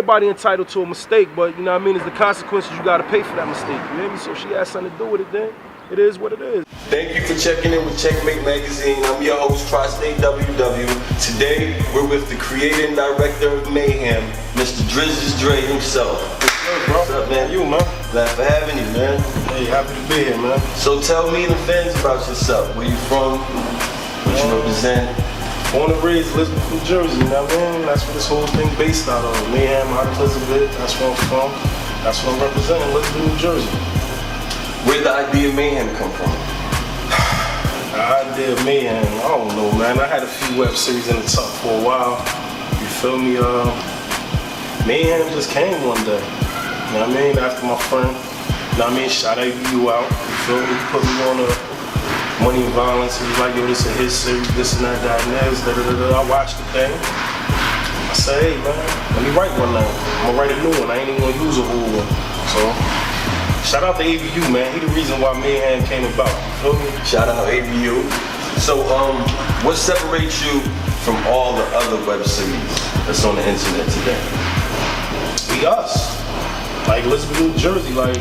everybody entitled to a mistake, but you know what I mean, it's the consequences you gotta pay for that mistake, you hear me? So she had something to do with it then. It is what it is. Thank you for checking in with CheckMate Magazine. I'm your host, Tri-State WW. Today, we're with the creator and director of Mayhem, Mr. Driz himself. What's up, man? You, man? Glad for having you, man. Hey, happy to be here, man. So tell me and the fans about yourself. Where you from? What you represent? Born and raised Elizabeth, New Jersey, you know what I mean? That's what this whole thing based out of. Mayhem out of Elizabeth, that's where I'm from. That's what I'm representing, Elizabeth, New Jersey. Where'd the idea of Mayhem come from? The idea of Mayhem, I don't know, man. I had a few web series in the tuck for a while. You feel me? Mayhem just came one day. You know what I mean? After my friend, you know what I mean, shot ABU out. You feel me? He put me on Money and Violence. He was like, yo, this is his series, this and that and this. I watched the thing. I said, hey, man, let me write one now. I'm gonna write a new one. I ain't even gonna use a old one. So, shout out to ABU, man. He the reason why Mayhem came about. You feel me? Shout out ABU. So, what separates you from all the other web series that's on the internet today? We us. Like Elizabeth, New Jersey, like,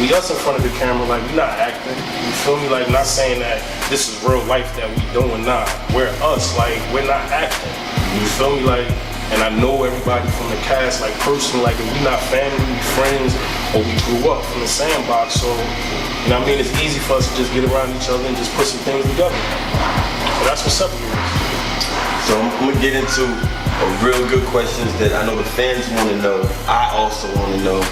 we us in front of the camera, like, we not acting. You feel me? Like, not saying that this is real life that we doing, nah. We're us, like, we're not acting. You feel me? Like, and I know everybody from the cast, like, personally, like, if we not family, we friends, or we grew up from the sandbox, so, you know what I mean? It's easy for us to just get around each other and just put some things together. So that's what separates us. So I'm gonna get into a real good questions that I know the fans want to know. I also want to know.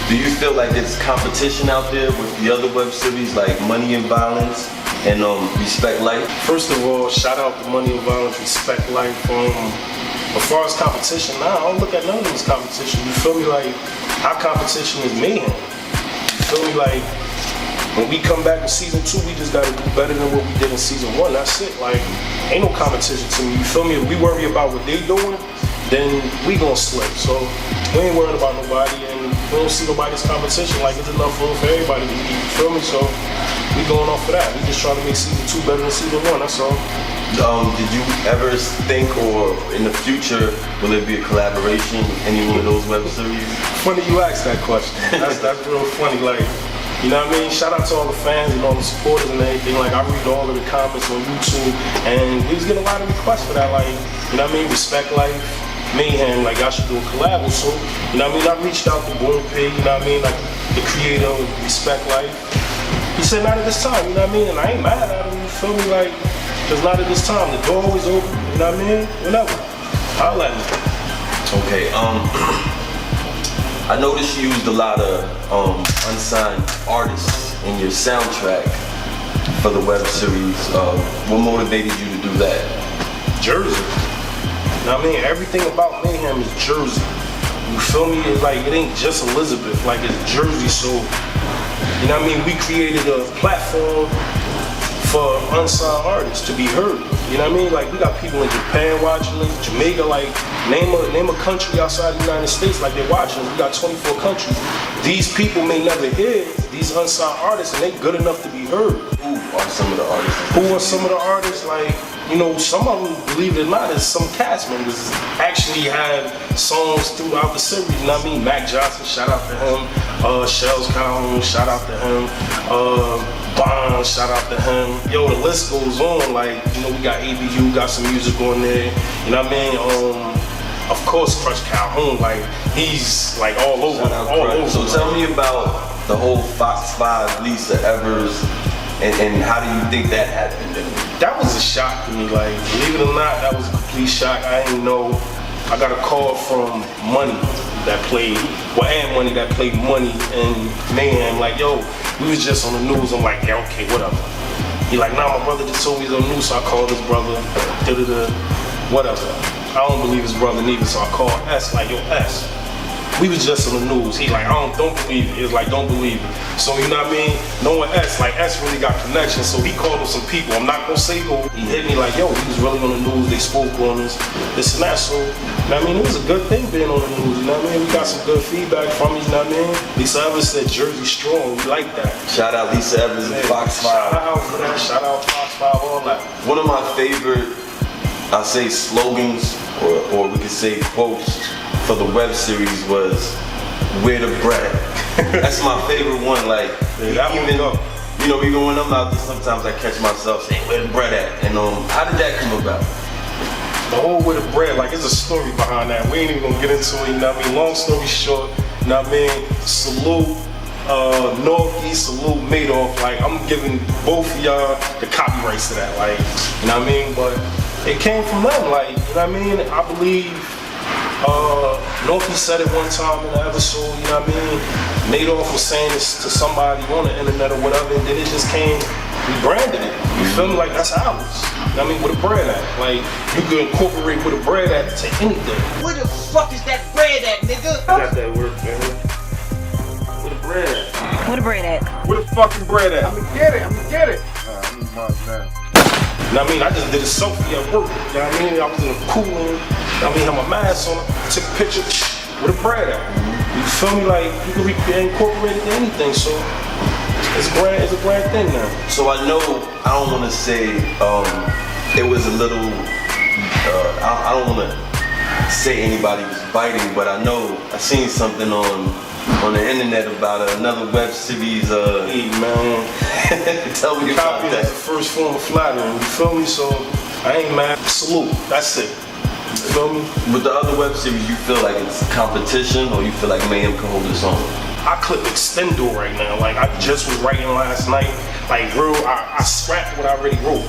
Do you feel like there's competition out there with the other web series like Money and Violence and Respect Life? First of all, shout out to Money and Violence, Respect Life. As far as competition, nah, I don't look at none of them as competition. You feel me? Like, our competition is Mayhem. You feel me? Like, when we come back in season 2, we just gotta do better than what we did in season 1. That's it. Like, ain't no competition to me. You feel me? If we worry about what they doing, then we gonna slip. So we ain't worried about nobody, and we don't see nobody's competition. Like, it's enough room for everybody to eat. You feel me? So we going off for that. We just trying to make season 2 better than season 1. That's all. Did you ever think, or in the future, will there be a collaboration with any one of those web series? Funny you asked that question. That's real funny. Like, you know what I mean? Shout out to all the fans and all the supporters and everything. Like, I read all of the comments on YouTube, and we was getting a lot of requests for that. Like, you know what I mean? Respect Life, Mayhem, like, I should do a collab. So, you know what I mean? I reached out to Boom Pig, you know what I mean? Like, the creator of Respect Life. He said, not at this time, you know what I mean? And I ain't mad at him, you feel me? Like, just not at this time. The door always open, you know what I mean? Whenever. I'll let me. Okay, I noticed you used a lot of unsigned artists in your soundtrack for the web series. What motivated you to do that? Jersey. You know what I mean? Everything about Mayhem is Jersey. You feel me? It's like, it ain't just Elizabeth, like, it's Jersey. So, you know what I mean? We created a platform for unsigned artists to be heard. You know what I mean? Like, we got people in Japan watching us, Jamaica, like, name a country outside the United States, like, they're watching us. We got 24 countries. These people may never hear these unsigned artists, and they good enough to be heard. Who are some of the artists? Who are some of the artists? Like, you know, some of them, believe it or not, is some cast members actually have songs throughout the series. You know what I mean? Mac Johnson, shout out to him. Shells Calhoun, shout out to him. Bond, shout out to him. Yo, the list goes on. Like, you know, we got ABU, got some music on there. You know what I mean? Of course, Crush Calhoun, like, he's like all over. So tell me about the whole Fox 5, Lisa Evers, and how do you think that happened? That was a shock to me. Like, believe it or not, that was a complete shock. I didn't know. I got a call from Money that played, and Money that played Money and Mayhem. Like, yo, we was just on the news. I'm like, yeah, okay, whatever. He like, nah, my brother just told me he's on the news, so I called his brother, whatever. I don't believe his brother neither, so I called S, like, yo, S. We was just on the news. He like, don't believe it. He was like, don't believe it. So, you know what I mean? Knowing S, like, S really got connections, so he called him some people. I'm not gonna say who. He hit me like, yo, he was really on the news. They spoke on us, this and that. So, you know what I mean? It was a good thing being on the news, you know what I mean? We got some good feedback from you, you know what I mean? Lisa Evers said Jersey strong. We like that. Shout out Lisa Evers and Fox 5. Shout out for that. Shout out Fox 5, all that. One of my favorite I'll say slogans, or we could say quotes for the web series was "Where the bread at?" That's my favorite one. Like, even when I'm out there, sometimes I catch myself saying, "Where the bread at?" And how did that come about? The whole with the bread, like, there's a story behind that. We ain't even gonna get into it, you know what I mean? Long story short, you know what I mean? Salute Northeast, salute Madoff. Like, I'm giving both of y'all the copyrights to that, like, you know what I mean? But it came from them, like, you know what I mean? I believe Northeast said it one time in the episode, you know what I mean? Madoff was saying this to somebody on the internet or whatever, and then it just came, we branded it. You feel me? Like, that's ours. You know what I mean? With a bread at. Like, you can incorporate with a bread at to anything. Where the fuck is that bread at, nigga? Got that word, man. Where the bread at? Where the bread at? Where the fucking bread at? I'ma get it. I need mine now. You know what I mean? I just did a selfie at work. You know what I mean? I was in a cooling. You know what I mean? Had my mask on. Took a picture. Where the bread at? You feel me? Like, you can be incorporated to anything. So, it's a brand thing now. So I know, I don't want to say it was a little, I don't want to say anybody was biting, but I know I seen something on the internet about another web series. Hey, man. Tell me about Copy that. is the first form of flattering. You feel me? So, I ain't mad. Salute. That's it. You feel me? With the other web series, you feel like it's competition, or you feel like Mayhem can hold its own? I clip Extendo right now. Like, I just was writing last night. Like, real, I scrapped what I already wrote.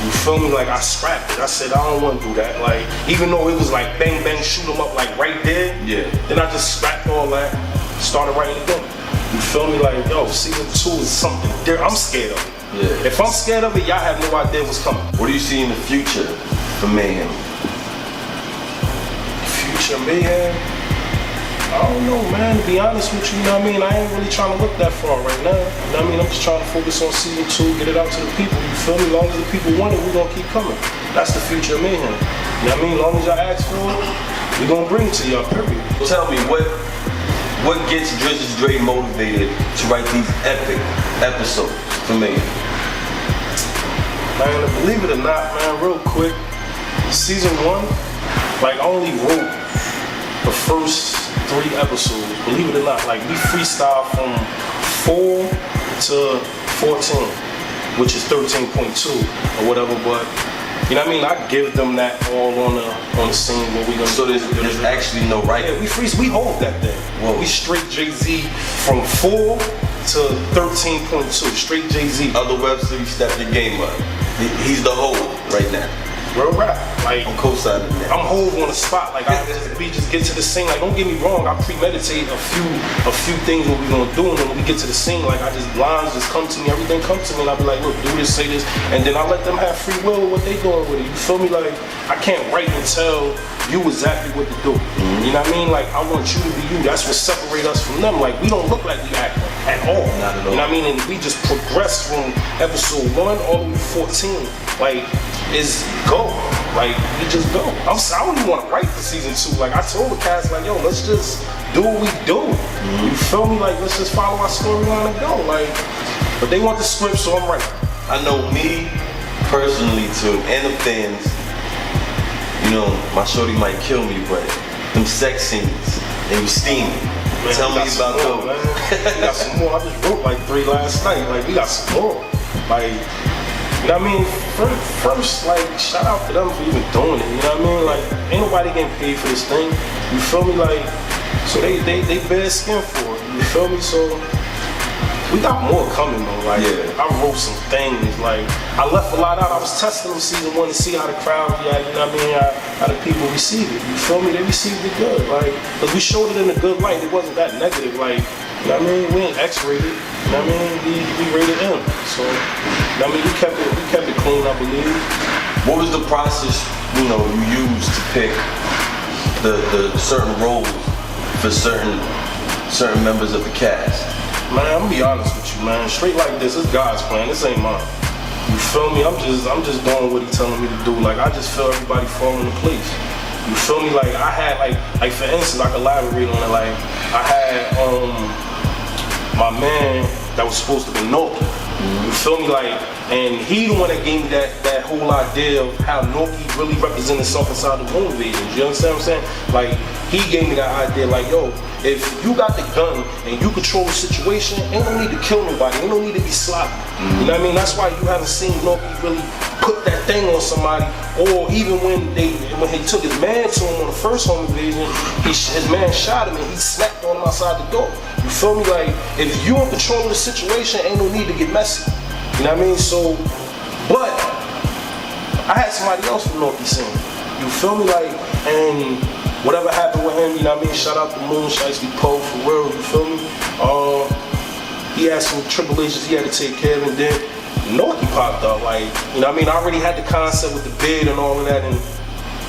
You feel me? Like, I scrapped it. I said, I don't want to do that. Like, even though it was like bang, bang, shoot 'em up, like right there. Yeah. Then I just scrapped all that, started writing again. You feel me? Like, yo, season 2 is something I'm scared of it. Yeah. If I'm scared of it, y'all have no idea what's coming. What do you see in the future for Mayhem? Future Mayhem? I don't know, man. To be honest with you, you know what I mean? I ain't really trying to look that far right now. You know what I mean? I'm just trying to focus on season 2, get it out to the people. You feel me? As long as the people want it, we're gonna keep coming. That's the future of Mayhem. You know what I mean? As long as y'all ask for it, we're gonna bring it to y'all, period. Tell me, what gets Driz Dre motivated to write these epic episodes for Mayhem? Man, believe it or not, man, real quick, season 1, like, I only wrote the first 3 episodes, believe it or not. Like, we freestyle from 4 to 14, which is 13.2 or whatever, but you know what I mean? I give them that all on the scene where we gonna. So there's actually no writing. Yeah, we hold that thing. Whoa. We straight Jay-Z from 4 to 13.2, straight Jay-Z. Other web series step your game up. He's the whole right now. Real rap. Like, I'm co-signing that. I'm Hove on the spot. Like, we just get to the scene. Like, don't get me wrong. I premeditate a few things what we gonna do, and then when we get to the scene, like, lines just come to me. Everything comes to me, and I be like, look, do this, say this, and then I let them have free will with what they doing with it. You feel me? Like, I can't write and tell you exactly what to do. You know what I mean? Like, I want you to be you. That's what separates us from them. Like, we don't look like we act at all. Not at all. You know what I mean? And we just progress from episode 1 all the way to 14. Like, is go. Like, we just go. I don't even want to write for season 2. Like, I told the cast, like, yo, let's just do what we do. You feel me? Like, let's just follow our storyline and go. Like, but they want the script, so I'm writing. I know me personally too, and the fans. You know, my shorty might kill me, but them sex scenes, they was steaming. Man, Tell me about those. We got some more. I just wrote like 3 last night. Like, we got some more. Like, you know what I mean? First, like, shout out to them for even doing it. You know what I mean? Like, ain't nobody getting paid for this thing. You feel me? Like, so they bare skin for it. You feel me? So we got more coming though. Like, yeah. I wrote some things. Like, I left a lot out. I was testing them season 1 to see how the crowd react. You know what I mean? How the people receive it. You feel me? They received it good. Like, cause we showed it in a good light. It wasn't that negative. Like, you know what I mean? We ain't X-rated. You know what I mean? We rated M. So, you know what I mean? We kept it clean, I believe. What was the process, you know, you used to pick the certain roles for certain members of the cast? Man, I'm gonna be honest with you, man. Straight like this, it's God's plan. This ain't mine. You feel me? I'm just doing what He's telling me to do. Like, I just feel everybody falling into place. You feel me? Like, I had like for instance, I could elaborate on it. Like, I had my man that was supposed to be North. You feel me? Like, and he the one that gave me that whole idea of how Norky really represented himself inside the home invasions. You understand what I'm saying? Like, he gave me that idea, like, yo, if you got the gun and you control the situation, ain't no need to kill nobody, ain't no need to be sloppy. You know what I mean? That's why you haven't seen Norky really put that thing on somebody, or even when he took his man to him on the first home invasion, his man shot him and he snapped on him outside the door. You feel me? Like, if you in control of the situation, ain't no need to get messy. You know what I mean? So, but I had somebody else from Norky scene. You feel me? Like, and whatever happened with him, you know what I mean? Shout out to Moon, Shiesty Poe, for real, you feel me? He had some tribulations he had to take care of, and then Norky popped up, like, you know what I mean? I already had the concept with the beard and all of that, and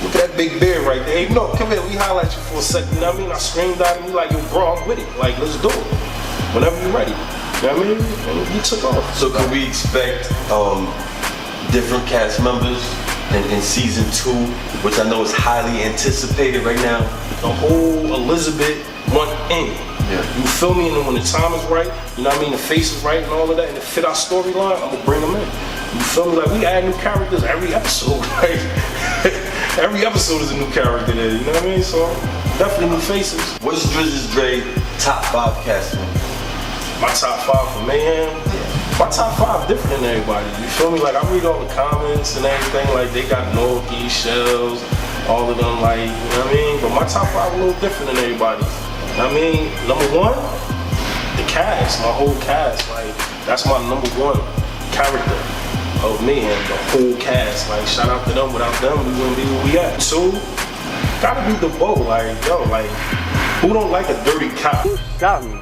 look at that big beard right there. Hey, no, come here, we highlight you for a second, you know what I mean? I screamed out at me like, yo, bro, I'm with it. Like, let's do it. Whenever you're ready. You know what I mean? And he took off. So can we expect different cast members in season 2, which I know is highly anticipated right now? The whole Elizabeth went in. Yeah. You feel me? And then when the time is right, you know what I mean, the face is right and all of that, and it fit our storyline, I'm gonna bring them in. You feel me? Like, we add new characters every episode. Like, every episode is a new character there, you know what I mean? So, definitely new faces. What's Driz's Dre top 5 casting? My top 5 for Mayhem? My top 5 different than everybody. You feel me? Like, I read all the comments and everything, like, they got Norky, Shells, all of them, like, you know what I mean? But my top 5 a little different than everybody. I mean, number 1, the cast, my whole cast. Like, that's my number 1 character of Mayhem, the whole cast. Like, shout out to them. Without them, we wouldn't be where we at. 2, gotta be the bow. Like, yo, like, who don't like a dirty cop? Got me.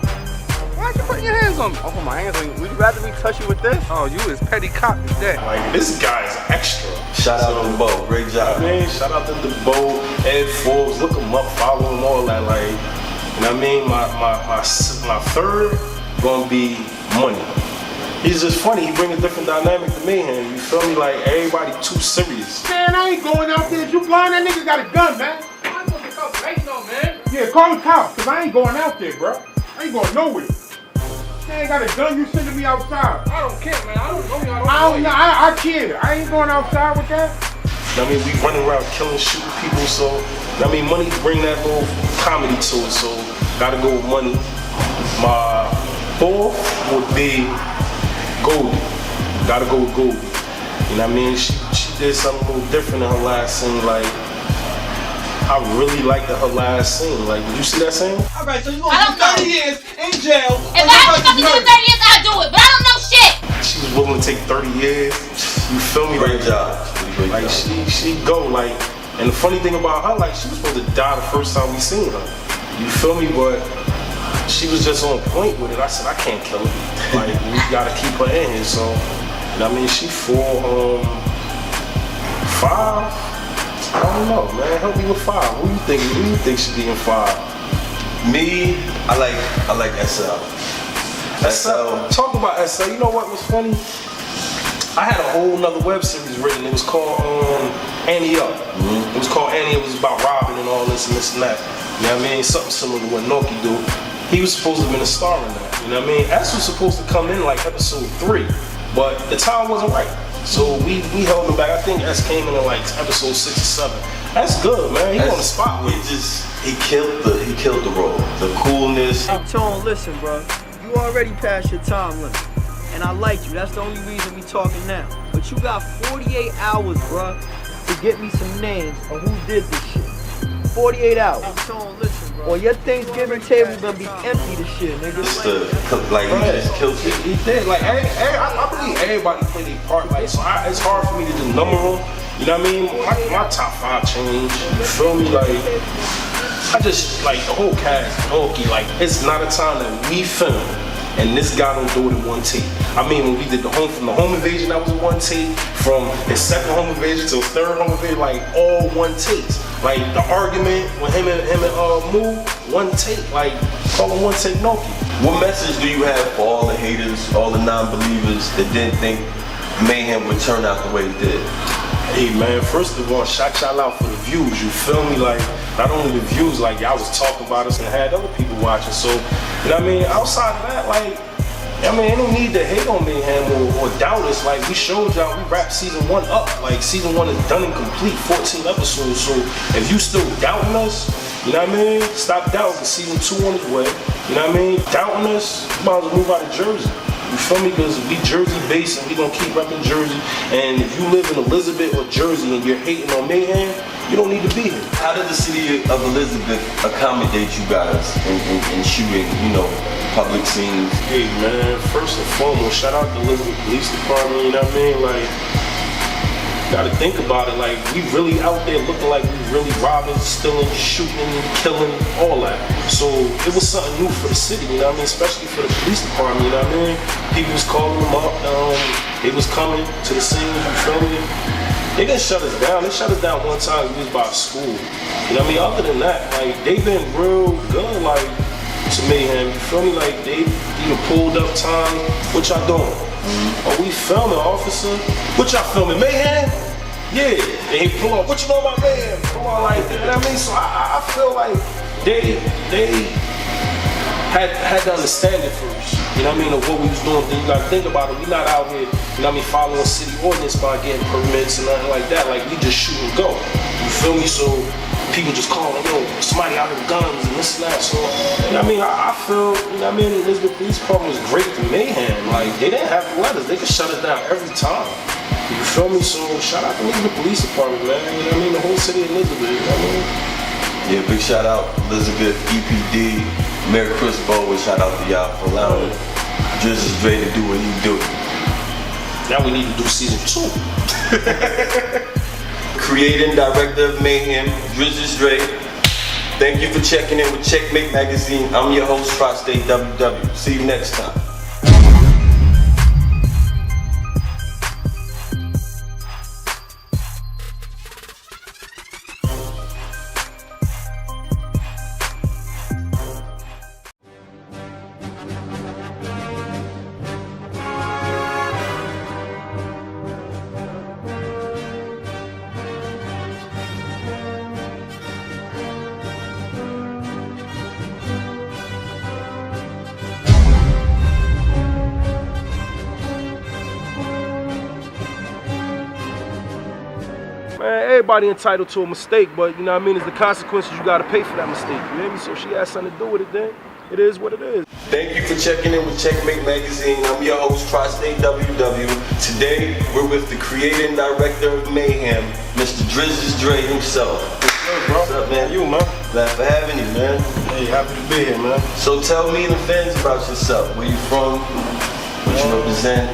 Why'd you put your hands on me? I'll put my hands on you. Would you rather me touch you with this? Oh, you is petty cop today. Like, this guy is extra. Shout out to the Bo, great job. I mean, shout out to the Bo, Ed Forbes, look him up, follow him, all that. Like, you know what I mean? My third gonna be Money. He's just funny. He bring a different dynamic to Mayhem. You feel me? Like, everybody too serious. Man, I ain't going out there. If you blind, that nigga got a gun, man. I'm supposed to call the police on, man. Yeah, call the cops, cause I ain't going out there, bro. I ain't going nowhere. Man, ain't got a gun, you sending me outside. I don't care, man. I don't know. I care. I ain't going outside with that. I mean, we running around killing, shooting people, so, I mean, Money bring that little comedy to it, so gotta go with Money. My 4th would be Goldie. Gotta go with Goldie. You know what I mean? She did something a little different in her last scene. Like, I really liked her last scene. Like, did you see that scene? Alright, so you gonna do 30 years in jail. If I have to do 30 years, I'll do it, but I don't know shit. She was willing to take 30 years. You feel me? Great job. Like, she go, like, and the funny thing about her, like, she was supposed to die the first time we seen her. You feel me? But she was just on point with it. I said, I can't kill her. Like, we gotta keep her in here. So, you know what I mean? She 5? I don't know, man. Help me with 5. What do you think? Who do you think should be in 5? Me, I like SL. SL. Talk about SL. You know what was funny? I had a whole nother web series written. It was called Annie Up. It was called Annie. It was about Robin and all this and this and that. You know what I mean? Something similar to what Norky do. He was supposed to have been a star in that. You know what I mean? S was supposed to come in like episode 3, but the time wasn't right. So we held him back. I think S came in like episode 6 or 7. That's good, man. He on the spot with it. He killed the role. The coolness. Hey, Tone, listen, bro. You already passed your time limit. And I like you. That's the only reason we talking now. But you got 48 hours, bro, to get me some names of who did this shit. 48 hours. Hey, Tone, listen, bro. Or your Thanksgiving table gonna be empty this shit, nigga. He just killed it. He did. Like, I believe everybody played their part. Like, so it's hard for me to just number them. You know what I mean? My top 5 changed. You feel me? Like, I just, like, the whole cast, Norky, like, it's not a time that we film and this guy don't do it in one take. I mean, when we did from the home invasion, that was one take. From his second home invasion to his third home invasion, like, all one takes. Like, the argument with him and Moo, one take. Like, call him one take Norky. What message do you have for all the haters, all the non-believers that didn't think Mayhem would turn out the way it did? Hey man, first of all, shout y'all out for the views, you feel me? Like, not only the views, like y'all was talking about us and had other people watching, so, you know what I mean? Outside of that, like, I I mean, ain't no need to hate on Mayhem or doubt us. Like, we showed y'all, we wrapped season 1 up. Like, season 1 is done and complete, 14 episodes. So, if you still doubting us, you know what I mean? Stop doubting, season 2 on its way. You know what I mean? Doubting us, you might as well move out of Jersey. You feel me? Because we Jersey based and we gonna keep repping Jersey. And if you live in Elizabeth or Jersey and you're hating on Mayhem, you don't need to be here. How did the city of Elizabeth accommodate you guys in shooting, you know, public scenes? Hey man, first and foremost, shout out to Elizabeth Police Department, you know what I mean? Like, gotta think about it, like, we really out there looking like we really robbing, stealing, shooting, killing, all that. So it was something new for the city, you know what I mean? Especially for the police department, you know what I mean? People was calling them up, they was coming to the scene, you feel me? They didn't shut us down. They shut us down one time when we was by school. You know what I mean? Other than that, like, they been real good, like, to Mayhem. You feel me? Like, they either pulled up time. What y'all doing? Oh, we filming, officer. What y'all filming? Mayhem? Yeah. They pull up. What you know about Mayhem? Come on, like, you know what I mean? So I feel like they had to understand it first. You know what I mean, of what we was doing. Then you gotta think about it. We not out here, you know what I mean, following city ordinance by getting permits and nothing like that. Like, we just shoot and go. You feel me? So people just calling, yo, somebody out with guns and this and that. So, you know what I mean, I feel, you know what I mean, the Elizabeth Police Department was great to Mayhem. Like, they didn't have to let us. They could shut us down every time. You feel me? So shout out to Elizabeth Police Department, man. You know what I mean? The whole city of Elizabeth, you know what I mean? Yeah, big shout out Elizabeth, EPD, Mayor Chris Bow, and shout out to y'all for allowing Driz Dre to do what he do. Now we need to do season 2. Creating director of Mayhem, Driz Dre. Thank you for checking in with CheckMate Magazine. I'm your host, Tri-State WW. See you next time. Man, everybody entitled to a mistake, but you know what I mean, it's the consequences you gotta pay for that mistake, you hear me? So she had something to do with it then. It is what it is. Thank you for checking in with CheckMate Magazine. I'm your host, Tri-State WW. Today, we're with the creator and director of Mayhem, Mr. Driz Dre himself. Bro, What's up, man? You, man. Glad for having you, man. Hey, happy to be here, man. So tell me and the fans about yourself. Where you from? What you represent?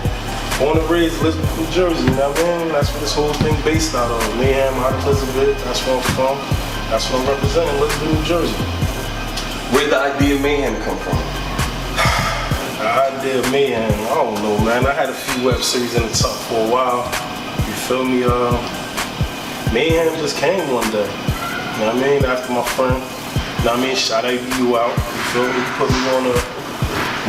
Born and raised Elizabeth, New Jersey, you know what I mean? That's what this whole thing based out of. Mayhem out of Elizabeth, that's where I'm from. That's what I'm representing, Elizabeth, New Jersey. Where'd the idea of Mayhem come from? The idea of Mayhem, I don't know, man. I had a few web series in the tuck for a while. You feel me? Mayhem just came one day. You know what I mean? After my friend, you know what I mean? Shout you out. You feel me? Put me on a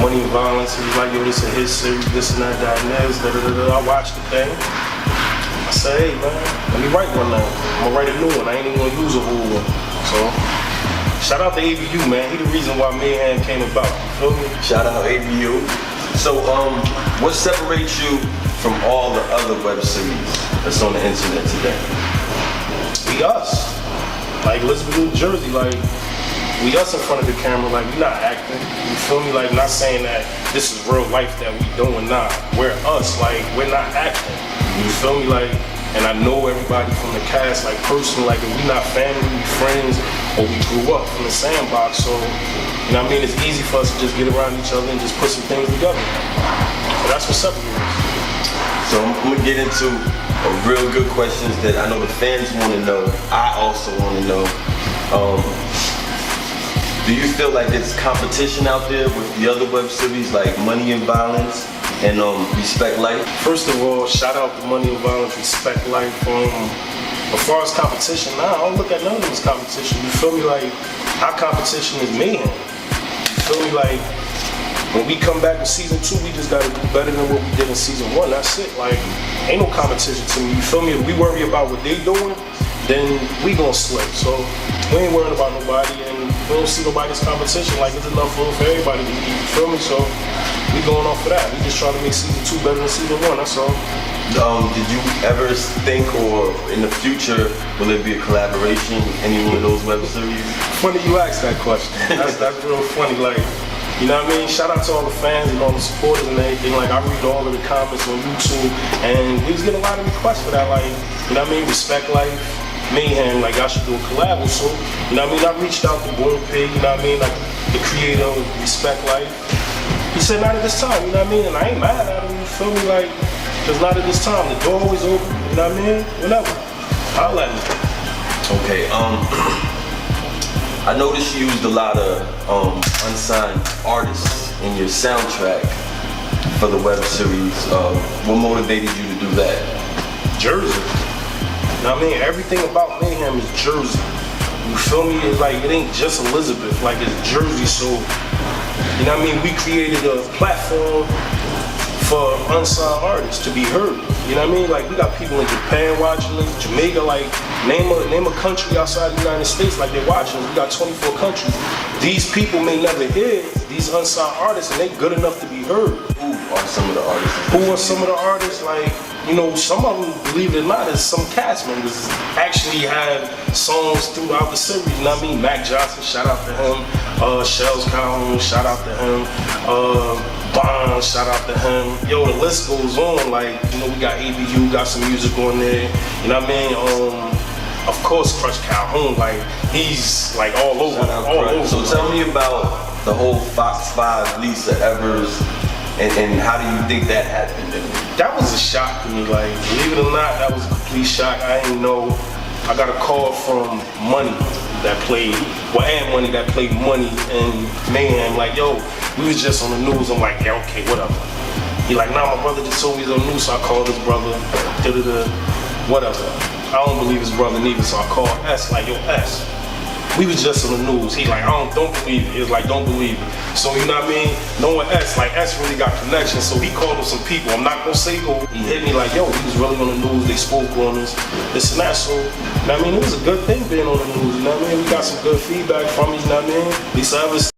Money and Violence. He was like, yo, this is his series, this and that, that, and this. I watched the thing. I said, hey, man, let me write one now. I'm gonna write a new one. I ain't even gonna use a whole one. So, shout out to ABU, man. He the reason why Mayhem came about. You feel me? Shout out ABU. So, what separates you from all the other web series that's on the internet today? We us. Like Elizabeth, New Jersey, like, we us in front of the camera, like, we not acting. You feel me? Like, not saying that this is real life that we doing, nah. We're us, like, we're not acting. You feel me? Like, and I know everybody from the cast, like, personally, like, if we not family, we friends, or we grew up from the sandbox, so, you know what I mean? It's easy for us to just get around each other and just put some things together. So that's what's up with us. So I'm gonna get into a real good questions that I know the fans wanna know. I also wanna know. Do you feel like there's competition out there with the other web series like Money and Violence and Respect Life? First of all, shout out to Money and Violence, Respect Life. As far as competition, nah, I don't look at none of them as competition. You feel me? Like, our competition is Mayhem. You feel me? Like, when we come back in season 2, we just gotta do better than what we did in season 1. That's it. Like, ain't no competition to me. You feel me? If we worry about what they doing, then we gonna slip. So we ain't worrying about nobody, and we don't see nobody's competition. Like, it's enough food for everybody to eat. You feel me? So we going off for that. We just try to make season 2 better than season 1, that's all. Did you ever think, or in the future, will there be a collaboration with any one of those web series? Funny you asked that question. That's real funny. Like, you know what I mean? Shout out to all the fans and all the supporters and everything. Like, I read all of the comments on YouTube, and we was getting a lot of requests for that. Like, you know what I mean? Respect Life, Mayhem, like, I should do a collab. So, you know what I mean? I reached out to Boom Pig, you know what I mean? Like, the creator of Respect Life. He said, not at this time, you know what I mean? And I ain't mad at him, you feel me? Like, because not at this time. The door always open, you know what I mean? Whenever. I'll let me. Okay, I noticed you used a lot of unsigned artists in your soundtrack for the web series. What motivated you to do that? Jersey. You know what I mean? Everything about Mayhem is Jersey. You feel me? It's like, it ain't just Elizabeth, like it's Jersey. So, you know what I mean? We created a platform for unsigned artists to be heard. You know what I mean? Like, we got people in Japan watching us, Jamaica, like, name a country outside the United States, like they're watching us. We got 24 countries. These people may never hear these unsigned artists, and they good enough to be heard. Who are some of the artists? Who are some of the artists? Like, you know, some of them, believe it or not, is some cast members actually have songs throughout the series. You know what I mean? Mac Johnson, shout out to him. Shells Calhoun, shout out to him. Bond, shout out to him. Yo, the list goes on. Like, you know, we got ABU, got some music on there. You know what I mean? Of course, Crush Calhoun, like, he's like all over. So tell me about the whole Fox 5, Lisa Evers, and how do you think that happened? That was a shock to me. Like, believe it or not, that was a complete shock. I didn't know. I got a call from Money that played, and Money that played Money and Mayhem. Like, yo, we was just on the news. I'm like, yeah, okay, whatever. He like, nah, my brother just told me he's on the news, so I called his brother. Whatever. I don't believe his brother neither, so I called S. Like, yo, S. We was just on the news. He like, I don't believe it. He was like, don't believe it. So, you know what I mean? Knowing S, like, S really got connections, so he called up some people. I'm not gonna say who. He hit me like, yo, he was really on the news. They spoke on us, this and that. So, you know what I mean? It was a good thing being on the news, you know what I mean? We got some good feedback from him, you know what I mean? Lisa Evers